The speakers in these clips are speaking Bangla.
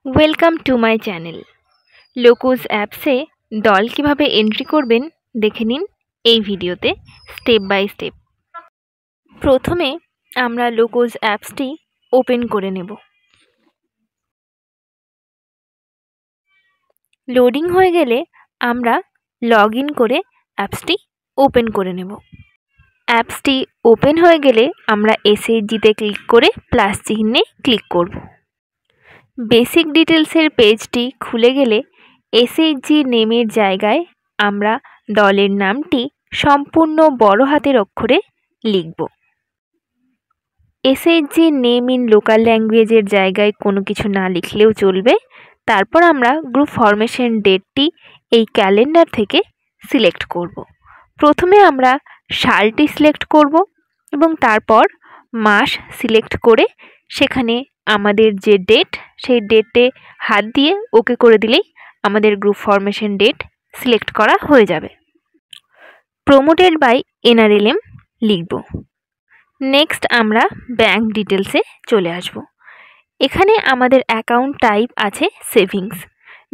Welcome to my channel. Lokos অ্যাপসে দল কিভাবে এন্ট্রি করবেন দেখে নিন এই ভিডিওতে স্টেপ বাই স্টেপ। প্রথমে আমরা লোকোজ অ্যাপসটি ওপেন করে নেব। লোডিং হয়ে গেলে আমরা লগ ইন করে অ্যাপসটি ওপেন করে নেব। অ্যাপসটি ওপেন হয়ে গেলে আমরা এসএইচজিতে ক্লিক করে প্লাস চিহ্নে ক্লিক করব। বেসিক ডিটেলসের পেজটি খুলে গেলে এসএইচজি নেমের জায়গায় আমরা দলের নামটি সম্পূর্ণ বড় হাতের অক্ষরে লিখব। এসএইচজি নেম ইন লোকাল ল্যাঙ্গুয়েজের জায়গায় কোনো কিছু না লিখলেও চলবে। তারপর আমরা গ্রুপ ফরমেশন ডেটটি এই ক্যালেন্ডার থেকে সিলেক্ট করব। প্রথমে আমরা সালটি সিলেক্ট করব এবং তারপর মাস সিলেক্ট করে সেখানে আমাদের যে ডেট সেই ডেটে হাত দিয়ে ওকে করে দিলেই আমাদের গ্রুপ ফরমেশন ডেট সিলেক্ট করা হয়ে যাবে। প্রমোটেড বাই এনআরএলএম লিখব। নেক্সট আমরা ব্যাংক ডিটেলসে চলে আসব। এখানে আমাদের অ্যাকাউন্ট টাইপ আছে সেভিংস।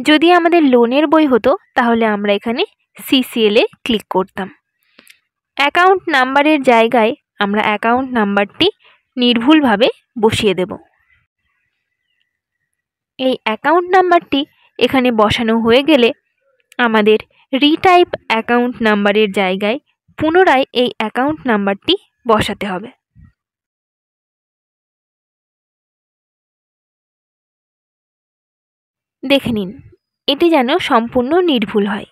যদি আমাদের লোনের বই হতো তাহলে আমরা এখানে সিসিএলে ক্লিক করতাম। অ্যাকাউন্ট নাম্বারের জায়গায় আমরা অ্যাকাউন্ট নাম্বারটি নির্ভুলভাবে বসিয়ে দেব। এই অ্যাকাউন্ট নাম্বারটি এখানে বসানো হয়ে গেলে আমাদের রিটাইপ অ্যাকাউন্ট নাম্বারের জায়গায় পুনরায় এই অ্যাকাউন্ট নাম্বারটি বসাতে হবে। দেখে নিন এটি যেন সম্পূর্ণ নির্ভুল হয়।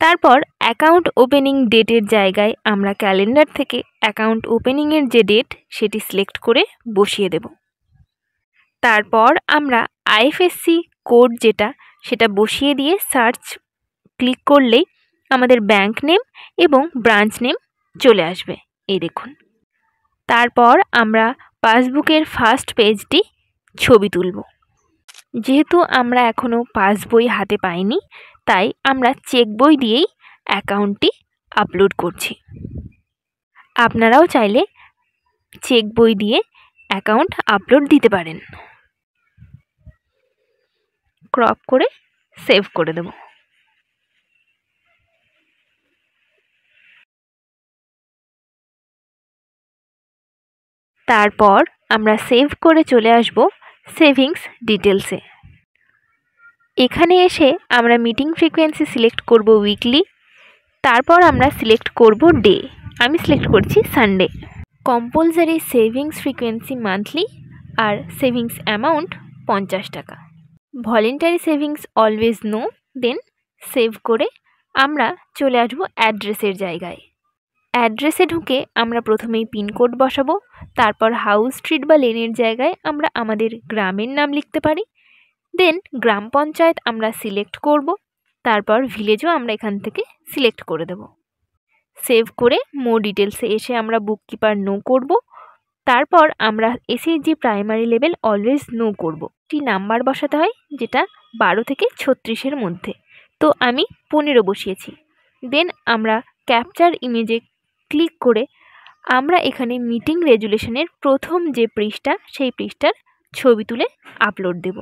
তারপর অ্যাকাউন্ট ওপেনিং ডেটের জায়গায় আমরা ক্যালেন্ডার থেকে অ্যাকাউন্ট ওপেনিংয়ের যে ডেট সেটি সিলেক্ট করে বসিয়ে দেব। তারপর আমরা আইএফএসসি কোড যেটা সেটা বসিয়ে দিয়ে সার্চ ক্লিক করলেই আমাদের ব্যাংক নেম এবং ব্রাঞ্চ নেম চলে আসবে। এই দেখুন। তারপর আমরা পাসবুকের ফার্স্ট পেজটি ছবি তুলব। যেহেতু আমরা এখনও পাসবই হাতে পাইনি তাই আমরা চেক বই দিয়েই অ্যাকাউন্টটি আপলোড করছি। আপনারাও চাইলে চেক বই দিয়ে অ্যাকাউন্ট আপলোড দিতে পারেন। ক্রপ করে সেভ করে দেব। তারপর আমরা সেভ করে চলে আসব সেভিংস ডিটেলসে। এখানে এসে আমরা মিটিং ফ্রিকোয়েন্সি সিলেক্ট করব উইকলি। তারপর আমরা সিলেক্ট করব ডে। আমি সিলেক্ট করছি Sunday. Compulsory savings frequency monthly আর সেভিংস অ্যামাউন্ট 50 টাকা। Voluntary savings always no. Then save করে আমরা চলে আসবো অ্যাড্রেসের জায়গায়। অ্যাড্রেসে ঢুকে আমরা প্রথমেই পিনকোড বসাবো। তারপর হাউস স্ট্রিট বা লেনের জায়গায় আমরা আমাদের গ্রামের নাম লিখতে পারি। দেন গ্রাম পঞ্চায়েত আমরা সিলেক্ট করব। তারপর ভিলেজও আমরা এখান থেকে সিলেক্ট করে দেব। সেভ করে মোর ডিটেলসে এসে আমরা বুককিপার নো করব। তারপর আমরা SHG primary level always know করব। একটি নাম্বার বসাতে হয় যেটা 12 থেকে 36-এর মধ্যে। তো আমি 15 বসিয়েছি। দেন আমরা ক্যাপচার ইমেজে ক্লিক করে আমরা এখানে মিটিং রেজুলেশনের প্রথম যে পৃষ্ঠা সেই পৃষ্ঠার ছবি তুলে আপলোড দেব।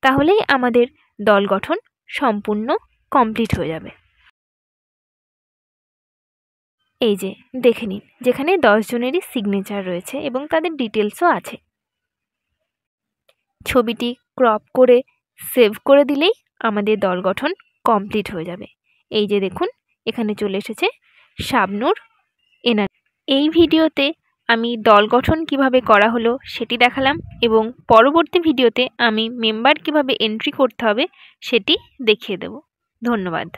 তাহলেই আমাদের দল গঠন সম্পূর্ণ কমপ্লিট হয়ে যাবে। এই যে দেখে নিন যেখানে 10 জনেরই সিগনেচার রয়েছে এবং তাদের ডিটেলসও আছে। ছবিটি ক্রপ করে সেভ করে দিলেই আমাদের দল গঠন কমপ্লিট হয়ে যাবে। এই যে দেখুন এখানে চলে এসেছে শাবনূর এনআর। এই ভিডিওতে আমি দল গঠন কিভাবে করা হলো সেটি দেখালাম এবং পরবর্তী ভিডিওতে আমি মেম্বার কিভাবে এন্ট্রি করতে হবে সেটি দেখিয়ে দেব। ধন্যবাদ।